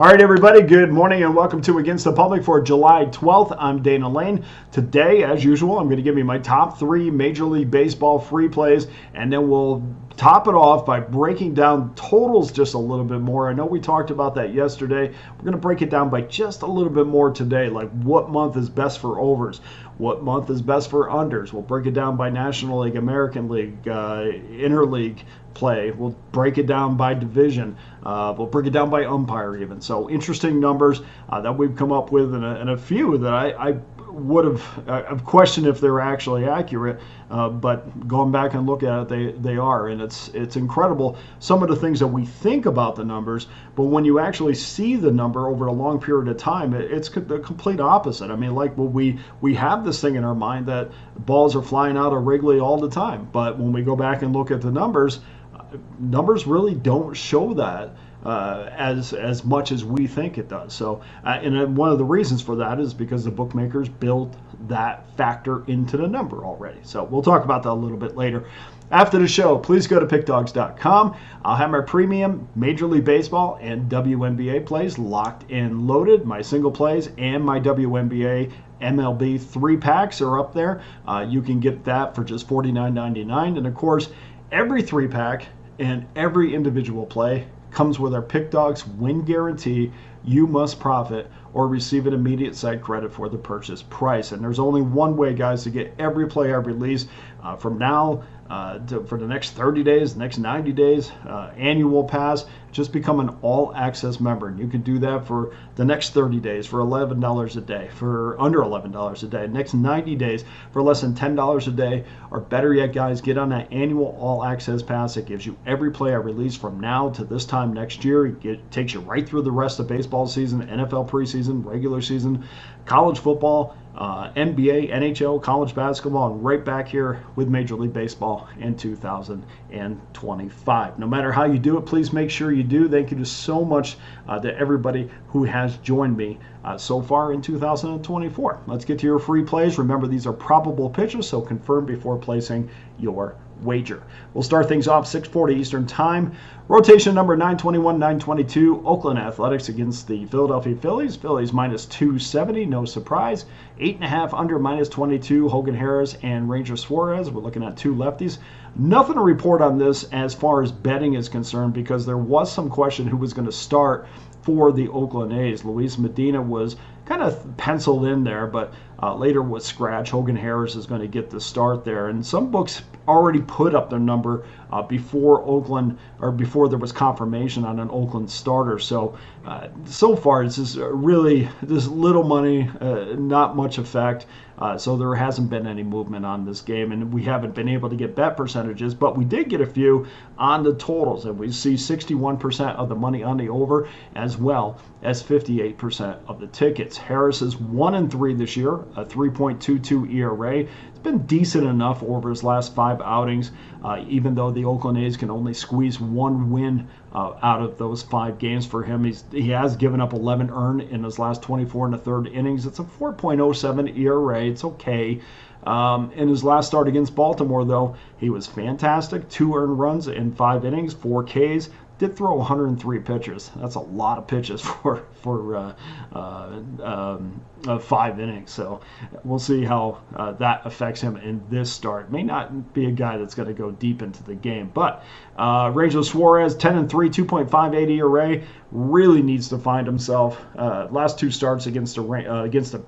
All right, everybody, good morning and welcome to Against the Public for July 12th. I'm Dana Lane. Today, as usual, I'm going to give you my top 3 Major League Baseball free plays, and then we'll top it off by breaking down totals just a little bit more. I know we talked about that yesterday. We're going to break it down by just a little bit more today, like what month is best for overs, what month is best for unders. We'll break it down by National League, American League, Interleague play. We'll break it down by division. We'll break it down by umpire even. So interesting numbers that we've come up with, and a few that I would have questioned if they were actually accurate, but going back and look at it, they are, and it's incredible some of the things that we think about the numbers, but when you actually see the number over a long period of time, it's the complete opposite. I mean, like, well, we have this thing in our mind that balls are flying out of Wrigley all the time, but when we go back and look at the numbers really don't show that as much as we think it does. So, and one of the reasons for that is because the bookmakers built that factor into the number already. So we'll talk about that a little bit later. After the show, please go to pickdawgz.com. I'll have my premium Major League Baseball and WNBA plays locked and loaded. My single plays and my WNBA MLB 3-packs are up there. You can get that for just $49.99. And of course, every 3-pack and every individual play comes with our Pick Dawgz win guarantee. You must profit or receive an immediate site credit for the purchase price. And there's only one way, guys, to get every play I release from now for the next 30 days, the next 90 days, annual pass. Just become an all-access member. And you can do that for the next 30 days for $11 a day, for under $11 a day, next 90 days for less than $10 a day, or better yet, guys, get on that annual all-access pass. It gives you every play I release from now to this time next year. It takes you right through the rest of baseball season, NFL preseason, regular season, college football, NBA, NHL, college basketball, and right back here with Major League Baseball in 2025. No matter how you do it, please make sure you do. Thank you so much to everybody who has joined me so far in 2024. Let's get to your free plays. Remember, these are probable pitches, so confirm before placing your wager. We'll start things off 6:40 Eastern Time. Rotation number 921, 922. Oakland Athletics against the Philadelphia Phillies. Phillies minus 270, no surprise. 8.5 under minus 22. Hogan Harris and Ranger Suarez. We're looking at two lefties. Nothing to report on this as far as betting is concerned because there was some question who was going to start for the Oakland A's. Luis Medina was kind of penciled in there, but later was scratched. Hogan Harris is going to get the start there. And some books already put up their number before Oakland, or before there was confirmation on an Oakland starter. So so far it's just really this little money, not much effect. So there hasn't been any movement on this game, and we haven't been able to get bet percentages, but we did get a few on the totals, and we see 61% of the money on the over as well as 58% of the tickets. Harris is 1-3 this year, a 3.22 ERA. It's been decent enough over his last 5 outings, even though the Oakland A's can only squeeze one win out of those 5 games for him. He has given up 11 earned in his last 24 1/3 innings. It's a 4.07 ERA. It's okay. In his last start against Baltimore, though, he was fantastic. 2 earned runs in 5 innings, 4 Ks. Did throw 103 pitches. That's a lot of pitches for 5 innings. So we'll see how that affects him in this start. May not be a guy that's going to go deep into the game. But Ranger Suarez, 10-3, 2.58 ERA, really needs to find himself. Last 2 starts against the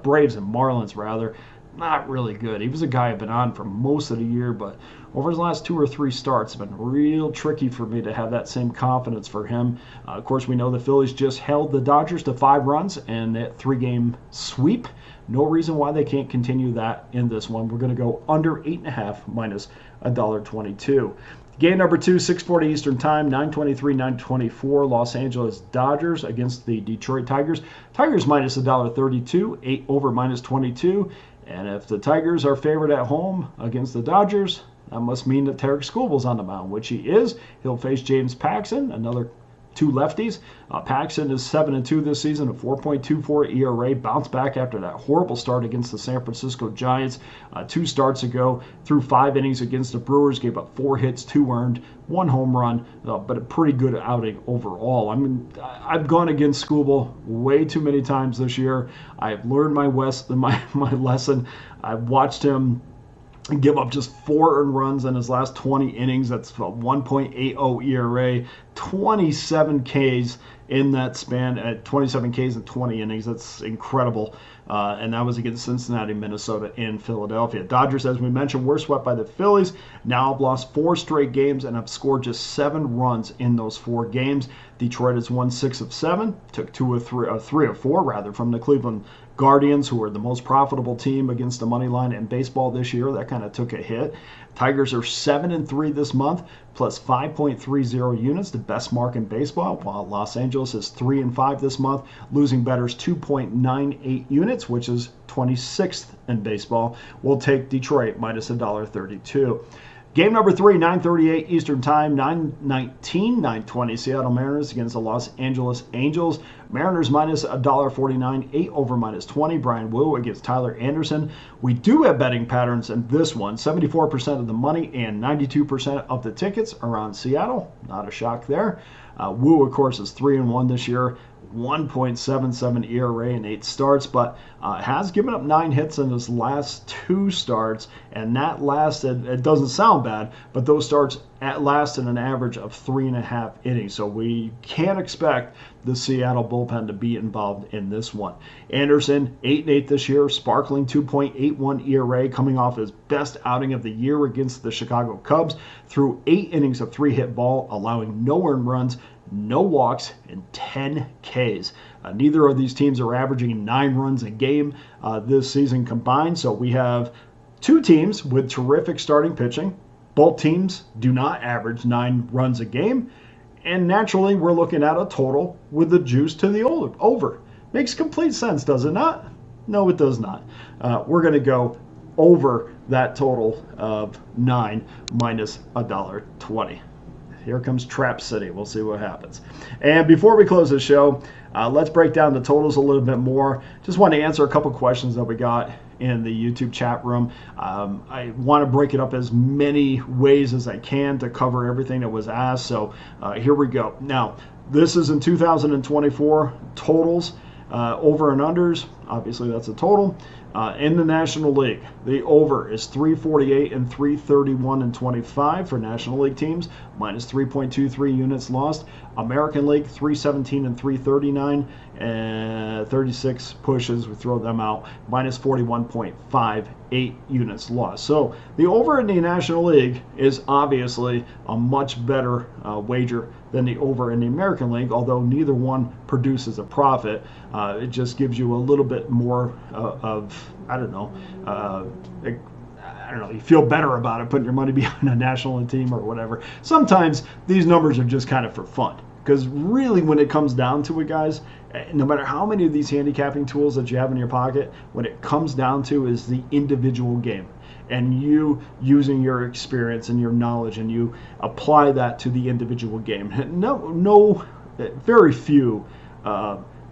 Braves and Marlins, rather. Not really good. He was a guy I've been on for most of the year, but over his last 2 or 3 starts, it's been real tricky for me to have that same confidence for him. Of course, we know the Phillies just held the Dodgers to 5 runs and that 3-game sweep. No reason why they can't continue that in this one. We're going to go under 8.5 minus $1.22. Game number 2, 6:40 Eastern Time, 923, 924. Los Angeles Dodgers against the Detroit Tigers. Tigers minus $1.32, 8 over minus 22. And if the Tigers are favored at home against the Dodgers, that must mean that Tarek Skubal's on the mound, which he is. He'll face James Paxton, another Two lefties. Paxton is 7-2 this season, a 4.24 ERA. Bounced back after that horrible start against the San Francisco Giants 2 starts ago. Threw 5 innings against the Brewers, gave up 4 hits, 2 earned, 1 home run, but a pretty good outing overall. I mean, I've gone against Skubal way too many times this year. I've learned my lesson. I've watched him give up just 4 earned runs in his last 20 innings. That's a 1.80 ERA, 27 Ks in that span, at 27 Ks in 20 innings. That's incredible. And that was against Cincinnati, Minnesota, and Philadelphia. Dodgers, as we mentioned, were swept by the Phillies. Now have lost 4 straight games and have scored just 7 runs in those 4 games. Detroit has won 6 of 7, took 3 of 4 rather from the Cleveland Guardians, who are the most profitable team against the money line in baseball this year. That kind of took a hit. Tigers are 7-3 this month, plus 5.30 units, the best mark in baseball, while Los Angeles is 3-5 this month, losing bettors 2.98 units, which is 26th in baseball. We'll take Detroit minus $1.32. Game number 3, 9:38 Eastern Time, 9:19, 9:20 Seattle Mariners against the Los Angeles Angels. Mariners minus $1.49, 8 over minus 20. Brian Wu against Tyler Anderson. We do have betting patterns in this one. 74% of the money and 92% of the tickets are on Seattle. Not a shock there. Wu, of course, is 3-1 this year. 1.77 ERA in 8 starts, but has given up 9 hits in his last 2 starts, and that lasted, it doesn't sound bad, but those starts lasted an average of 3.5 innings, so we can't expect the Seattle bullpen to be involved in this one. Anderson, 8-8 this year, sparkling 2.81 ERA, coming off his best outing of the year against the Chicago Cubs, threw 8 innings of 3-hit ball, allowing no earned runs, no walks, and 10 Ks. Neither of these teams are averaging 9 runs a game this season combined, so we have 2 teams with terrific starting pitching. Both teams do not average 9 runs a game, and naturally we're looking at a total with the juice to the over. Makes complete sense, does it not? No, it does not. We're going to go over that total of 9 minus $1.20. Here comes Trap City. We'll see what happens. And before we close the show, let's break down the totals a little bit more. Just want to answer a couple questions that we got in the YouTube chat room. I want to break it up as many ways as I can to cover everything that was asked. So here we go. Now, this is in 2024 totals, over and unders. Obviously, that's a total. In the National League, the over is 348 and 331 and 25 for National League teams, minus 3.23 units lost. American League, 317 and 339 and 36 pushes. We throw them out, minus 41.58 units lost. So the over in the National League is obviously a much better wager than the over in the American League, although neither one produces a profit. It just gives you a little bit more of, you feel better about it putting your money behind a National League team or whatever. Sometimes these numbers are just kind of for fun, because really when it comes down to it, guys, no matter how many of these handicapping tools that you have in your pocket, what it comes down to is the individual game. And you using your experience and your knowledge, and you apply that to the individual game. Very few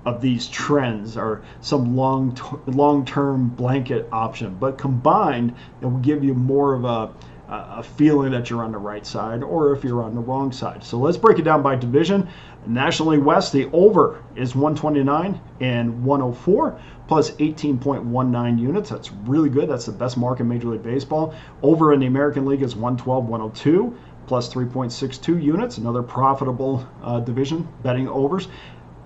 of these trends are some long-term blanket option, but combined, it will give you more of a feeling that you're on the right side, or if you're on the wrong side. So let's break it down by division. National League West, the over is 129 and 104, plus 18.19 units. That's really good. That's the best mark in Major League Baseball. Over in the American League is 112, 102, plus 3.62 units. Another profitable division, betting overs.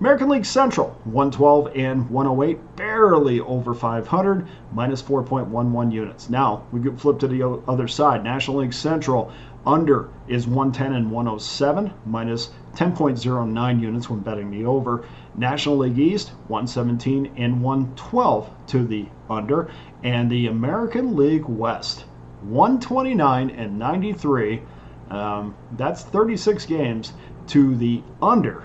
American League Central, 112 and 108, barely over 500, minus 4.11 units. Now, we could flip to the other side. National League Central, under is 110 and 107, minus 10.09 units when betting the over. National League East, 117 and 112 to the under. And the American League West, 129 and 93, that's 36 games to the under.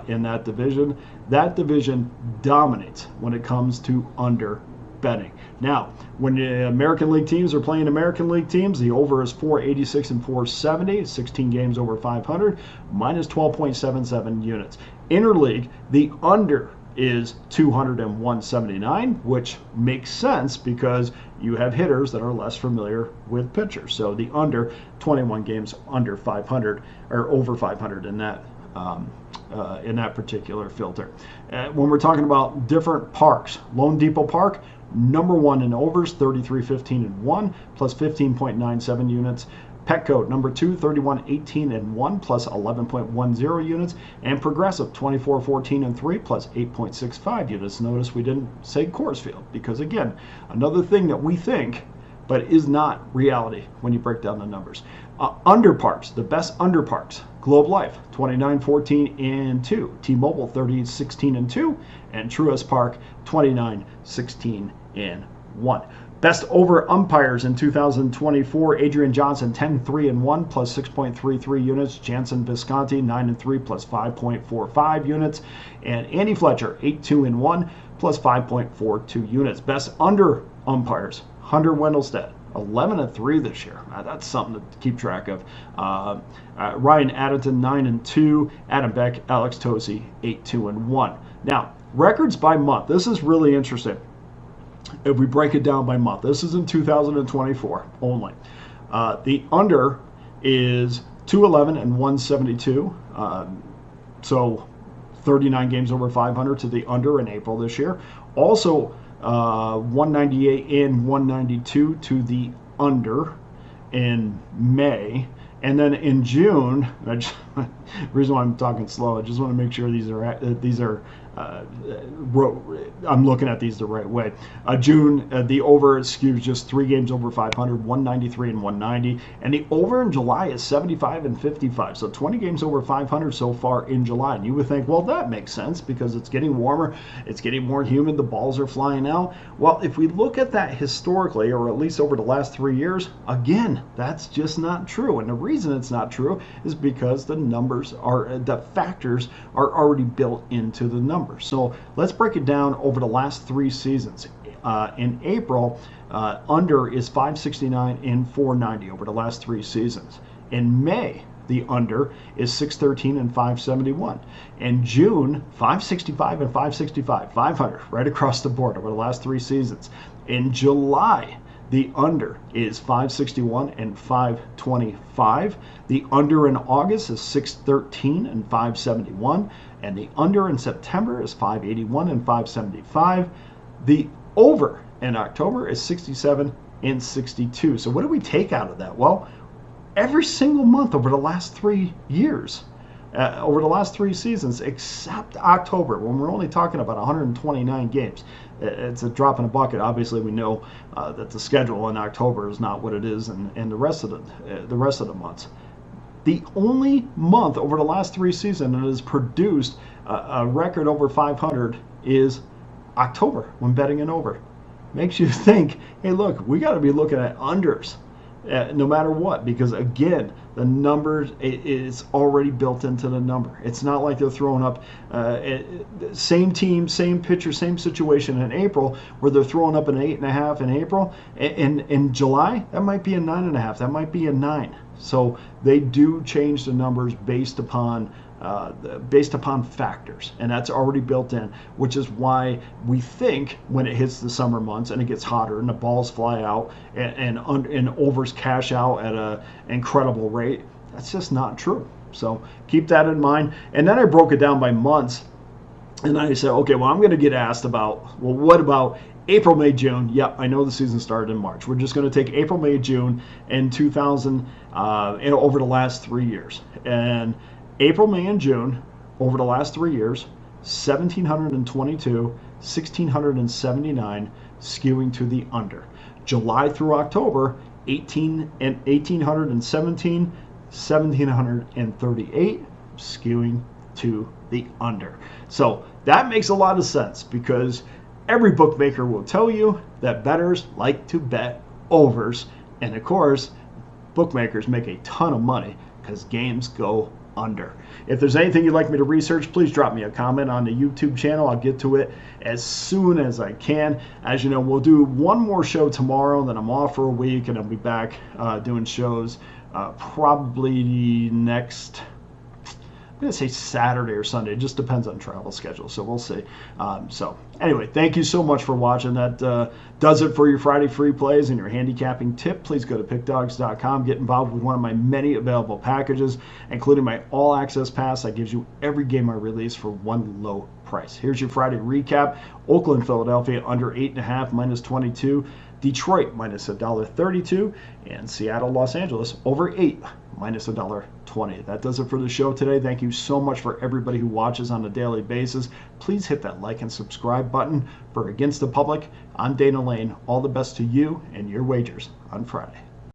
In that division. That division dominates when it comes to under betting. Now, when the American League teams are playing American League teams, the over is 486 and 470, 16 games over 500, minus 12.77 units. Interleague, the under is 200 and 179, which makes sense because you have hitters that are less familiar with pitchers. So the under, 21 games under 500 or over 500 in that particular filter. When we're talking about different parks, Lone Depot Park, number one in overs, 33-15 and 1, plus 15.97 units. Petco, number 2, 31-18 and 1, plus 11.10 units. And Progressive, 24-14 and 3, plus 8.65 units. Notice we didn't say Coors Field because, again, another thing that we think but is not reality when you break down the numbers. Underparks, the best underparks. Globe Life, 29-14 and 2. T-Mobile, 30-16 and 2. And Truist Park, 29-16 and 1. Best over umpires in 2024, Adrian Johnson, 10-3 and 1, plus 6.33 units. Jansen Visconti, 9 and 3, plus 5.45 units. And Andy Fletcher, 8-2 and 1, plus 5.42 units. Best under umpires, Hunter Wendelstedt, 11 and 3 this year. That's something to keep track of. Ryan Addington, 9 and 2. Adam Beck, Alex Tosi, 8-2 and 1. Now, records by month. This is really interesting. If we break it down by month, this is in 2024 only. The under is 211 and 172. So 39 games over 500 to the under in April this year. Also 198 and 192 to the under in May. And then in June, the reason why I'm talking slow, I just want to make sure I'm looking at these the right way. June, the over skews just 3 games over 500, 193 and 190. And the over in July is 75 and 55. So 20 games over 500 so far in July. And you would think, well, that makes sense because it's getting warmer, it's getting more humid, the balls are flying out. Well, if we look at that historically, or at least over the last 3 years, again, that's just not true. And the reason it's not true is because the factors are already built into the numbers. So let's break it down over the last 3 seasons. In April, under is 569 and 490 over the last 3 seasons. In May, the under is 613 and 571. In June, 565 and 565, 500 right across the board over the last 3 seasons. In July, the under is 561 and 525. The under in August is 613 and 571. And the under in September is 581 and 575. The over in October is 67 and 62. So what do we take out of that? Well, every single month over the last 3 years, over the last 3 seasons, except October, when we're only talking about 129 games. It's a drop in a bucket. Obviously, we know that the schedule in October is not what it is in the rest of the months. The only month over the last 3 seasons that has produced a record over 500 is October when betting an over. Makes you think, hey, look, we got to be looking at unders no matter what, because again, the numbers is already built into the number. It's not like they're throwing up same team, same pitcher, same situation in April where they're throwing up an 8.5 in April. In July, that might be a 9.5. That might be a 9. So they do change the numbers based upon factors, and that's already built in, which is why we think when it hits the summer months and it gets hotter and the balls fly out and overs cash out at an incredible rate, that's just not true. So keep that in mind. And then I broke it down by months, and I said, okay, well, I'm going to get asked about, well, what about April, May, June? Yep, I know the season started in March. We're just going to take April, May, June in 2000 and over the last 3 years. And April, May, and June over the last 3 years, 1,722, 1,679, skewing to the under. July through October, 1,817, 1,738, skewing to the under. So that makes a lot of sense because every bookmaker will tell you that bettors like to bet overs. And of course, bookmakers make a ton of money because games go under. If there's anything you'd like me to research, please drop me a comment on the YouTube channel. I'll get to it as soon as I can. As you know, we'll do one more show tomorrow, then I'm off for a week, and I'll be back doing shows probably next, I'm going to say Saturday or Sunday. It just depends on travel schedule, so we'll see. So anyway, thank you so much for watching. That does it for your Friday free plays and your handicapping tip. Please go to pickdawgz.com. Get involved with one of my many available packages, including my all-access pass that gives you every game I release for one low price. Here's your Friday recap. Oakland, Philadelphia, under 8.5, minus 22. Detroit, minus $1.32. And Seattle, Los Angeles, over 8, minus $1.20. That does it for the show today. Thank you so much for everybody who watches on a daily basis. Please hit that like and subscribe button for Against the Public. I'm Dana Lane. All the best to you and your wagers on Friday.